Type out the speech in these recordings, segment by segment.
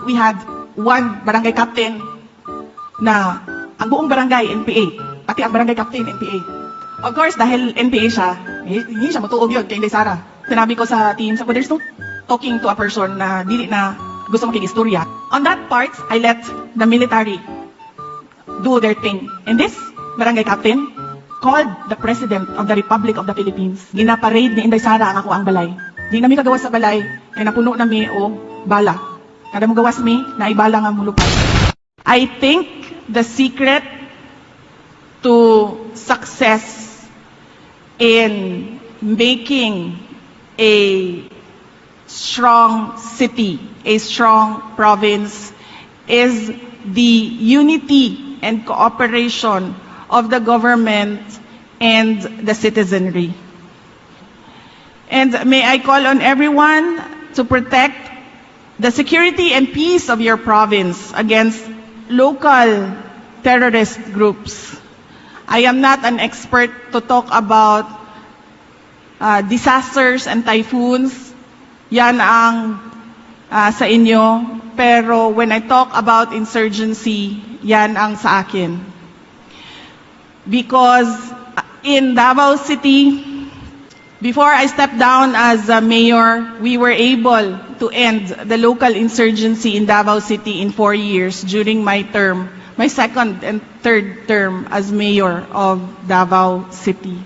we had one barangay captain na ang buong barangay NPA, pati ang barangay captain NPA. Of course, dahil NPA siya, hindi siya matuog yun kay Inday Sara. Sinabi ko sa team, so there's no talking to a person na dili na gusto makikistorya. On that part, I let the military do their thing. And this barangay captain called the President of the Republic of the Philippines. Ginaparade ni Inday Sara ang ako ang balay. Di nami kagawas sa balay, kaya napuno nami o bala. Kada mo gawas mi, naibala nga mulupay. I think the secret to success in making a strong city, a strong province, is the unity and cooperation of the government and the citizenry. And may I call on everyone to protect the security and peace of your province against local terrorist groups. I am not an expert to talk about disasters and typhoons. Yan ang sa inyo. Pero when I talk about insurgency, yan ang sa akin. Because in Davao City, before I stepped down as a mayor, we were able to end the local insurgency in Davao City in 4 years during my term, my second and third term as mayor of Davao City.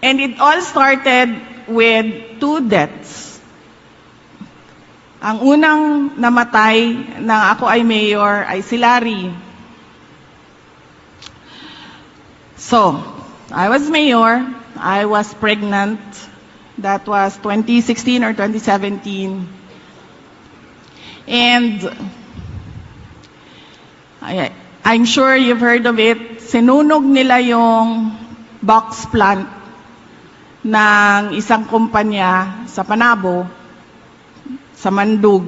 And it all started with 2 deaths. Ang unang namatay nang ako ay mayor ay si Larry. So, I was mayor, I was pregnant, that was 2016 or 2017. And I'm sure you've heard of it, sinunog nila yung box plant ng isang kumpanya sa Panabo, sa Mandug,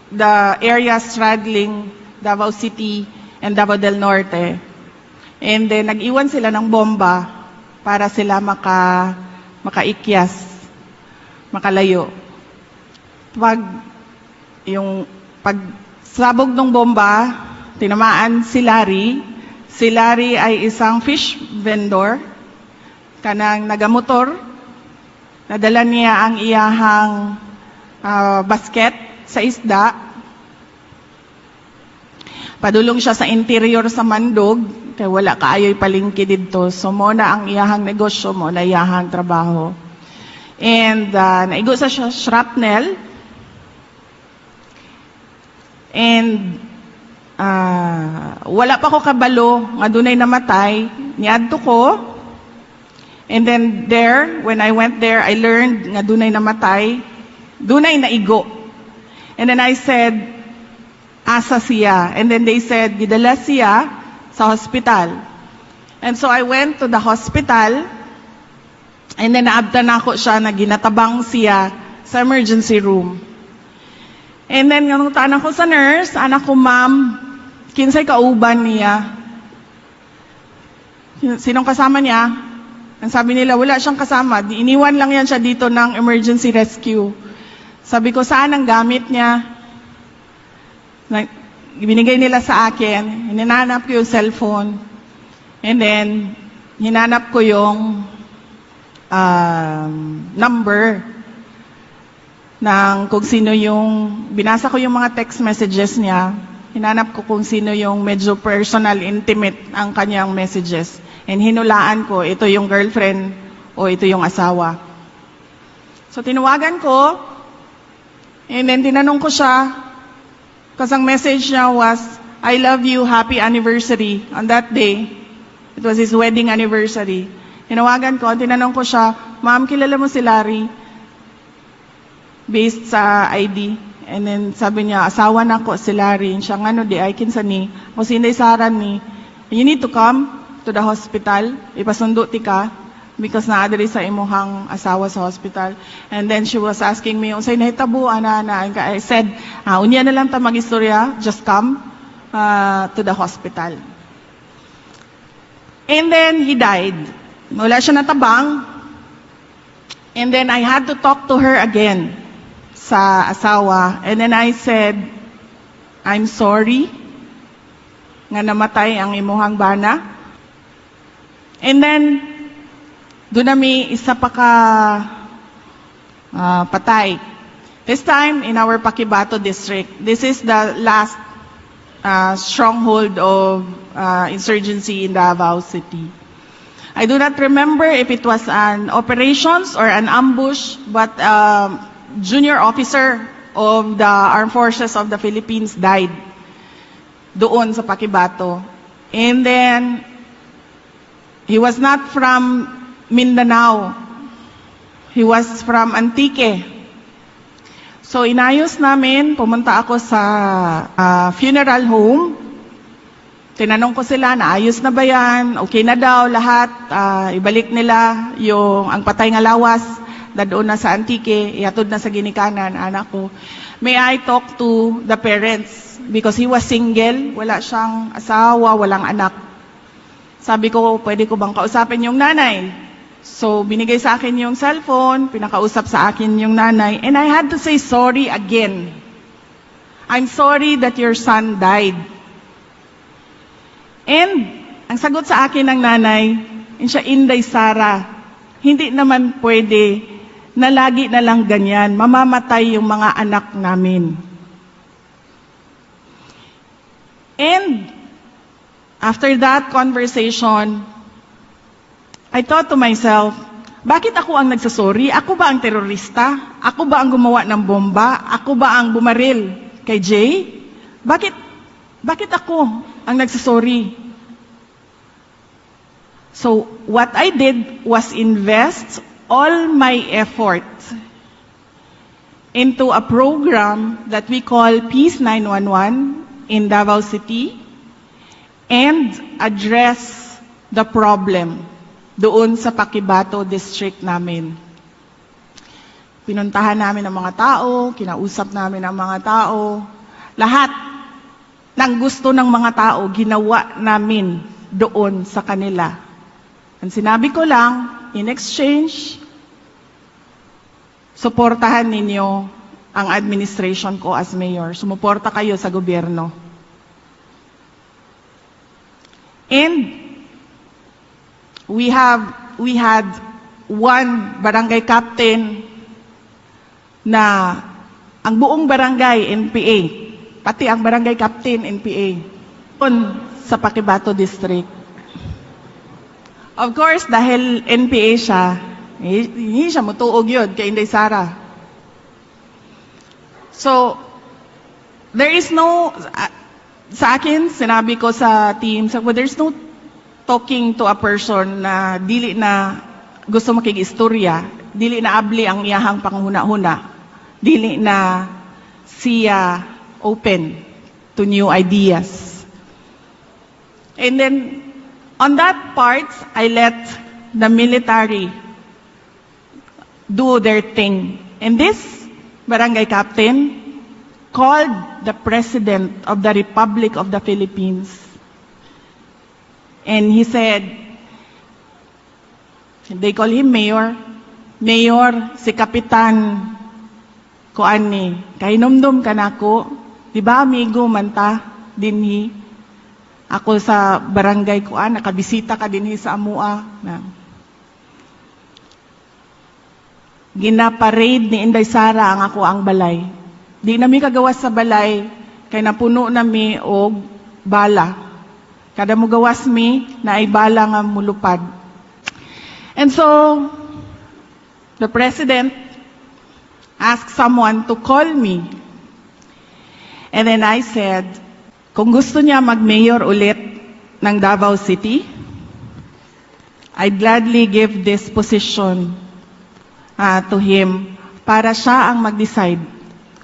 the area straddling Davao City and Davao del Norte. And then nag-iwan sila ng bomba para sila makaikyas, makalayo. Pag sabog ng bomba, tinamaan si Larry. Si Larry ay isang fish vendor, kanang nagamotor. Nadala niya ang iyahang basket sa isda. Padulong siya sa interior sa Mandog, kaya wala kaayoy palingki dito. So mo na ang iyahang negosyo, mo na iyahang trabaho. And naigo sa shrapnel. And wala pa ko kabalo, nga dunay namatay. Niadto ko. And then there, when I went there, I learned nga dunay namatay. Dunay naigo. And then I said, asa siya. And then they said, gidala siya sa hospital. And so I went to the hospital, and then naabtan ako siya na ginatabang siya sa emergency room. And then nganong taan ako sa nurse, anak ko, ma'am, kinsay kauban niya? Sinong kasama niya? Ang sabi nila, wala siyang kasama. Iniwan lang yan siya dito ng emergency rescue. Sabi ko, saan ang gamit niya? Binigay nila sa akin, hinanap ko yung cellphone, and then hinanap ko yung number ng kung sino yung, binasa ko yung mga text messages niya, hinanap ko kung sino yung medyo personal, intimate ang kanyang messages, and hinulaan ko, ito yung girlfriend o ito yung asawa. So tinawagan ko, and then tinanong ko siya, kasi ang message niya was, I love you, happy anniversary. On that day, it was his wedding anniversary. Hinawagan ko, tinanong ko siya, ma'am, kilala mo si Larry? Based sa ID. And then sabi niya, asawa na ko si Larry. Siya nga no, di ay kinsa ni. O si Inday Sara ni, you need to come to the hospital. Ipasundo ti ka. Because naadari sa imuhang asawa sa hospital. And then she was asking me, unsay nahitabo, ana. I said, unya na lang ta mag-istorya, just come to the hospital. And then he died. Wala siya natabang. And then I had to talk to her again. sa asawa. And then I said, I'm sorry nga namatay ang imuhang bana. And then, doon nami isa pa ka patay. This time in our Paquibato district. This is the last stronghold of insurgency in Davao City. I do not remember if it was an operations or an ambush, but junior officer of the Armed Forces of the Philippines died doon sa Paquibato. And then, he was not from Mindanao. He was from Antique. So, inayos namin, pumunta ako sa funeral home. Tinanong ko sila, naayos na ba yan? Okay na daw lahat. Ibalik nila ang patay nga lawas na doon na sa Antique, iatod na sa ginikanan, anak ko. May I talk to the parents? Because he was single, wala siyang asawa, walang anak. Sabi ko, pwede ko bang kausapin yung nanay? So, binigay sa akin yung cellphone, pinakausap sa akin yung nanay, and I had to say sorry again. I'm sorry that your son died. And, ang sagot sa akin ng nanay, siya, Inday Sara, hindi naman pwede na lagi na lang ganyan, mamamatay yung mga anak namin. And, after that conversation, I thought to myself, bakit ako ang nagsasorry? Ako ba ang terorista? Ako ba ang gumawa ng bomba? Ako ba ang bumaril kay Jay? Bakit ako ang nagsasorry? So, what I did was invest all my effort into a program that we call Peace 911 in Davao City and address the problem doon sa Paquibato district namin. Pinuntahan namin ang mga tao, kinausap namin ang mga tao. Lahat ng gusto ng mga tao, ginawa namin doon sa kanila. Ang sinabi ko lang, in exchange, suportahan ninyo ang administration ko as mayor. Sumuporta kayo sa gobyerno. And we had one barangay captain na ang buong barangay NPA, pati ang barangay captain NPA, doon sa Paquibato district. Of course, dahil NPA siya, hindi siya mutuog yun kay Inday Sara. So, there is no, sa akin, sinabi ko sa team, there's no talking to a person na dili na gusto makig-istorya, dili na abli ang iyahang panghuna-huna, dili na siya open to new ideas. And then, on that part, I let the military do their thing. And this barangay captain called the President of the Republic of the Philippines. And he said, they call him Mayor. Mayor, si Kapitan kuan ni, kahinomdom ka nako, di ba amigo manta dinhi? Ako sa barangay kuan, nakabisita ka dinhi sa amua. Gina-parade ni Inday Sara ang ako ang balay. Di nami kagawas sa balay, kay napuno nami og bala. Kada mo gawas mi, na ay bala nga mulupad. And so, the President asked someone to call me. And then I said, kung gusto niya mag-mayor ulit ng Davao City, I'd gladly give this position to him para siya ang mag-decide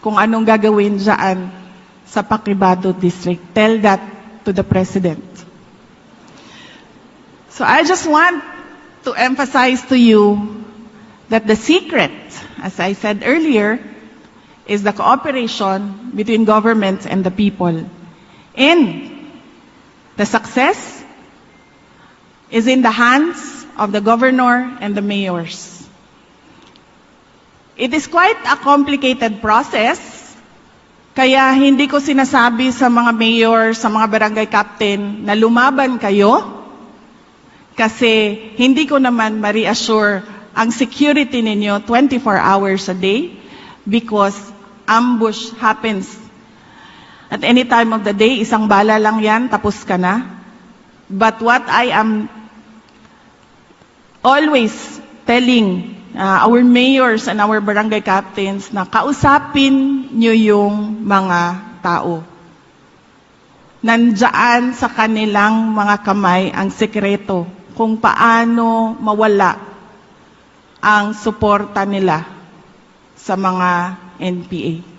kung anong gagawin dyan sa Paquibato District. Tell that to the President. So I just want to emphasize to you that the secret, as I said earlier, is the cooperation between government and the people. And the success is in the hands of the governor and the mayors. It is quite a complicated process, kaya hindi ko sinasabi sa mga mayor, sa mga barangay captain na lumaban kayo, kasi hindi ko naman ma-reassure ang security ninyo 24 hours a day because ambush happens. At any time of the day, isang bala lang yan, tapos ka na. But what I am always telling our mayors and our barangay captains na kausapin nyo yung mga tao. Nandyan sa kanilang mga kamay ang sekreto kung paano mawala ang suporta nila sa mga NPA.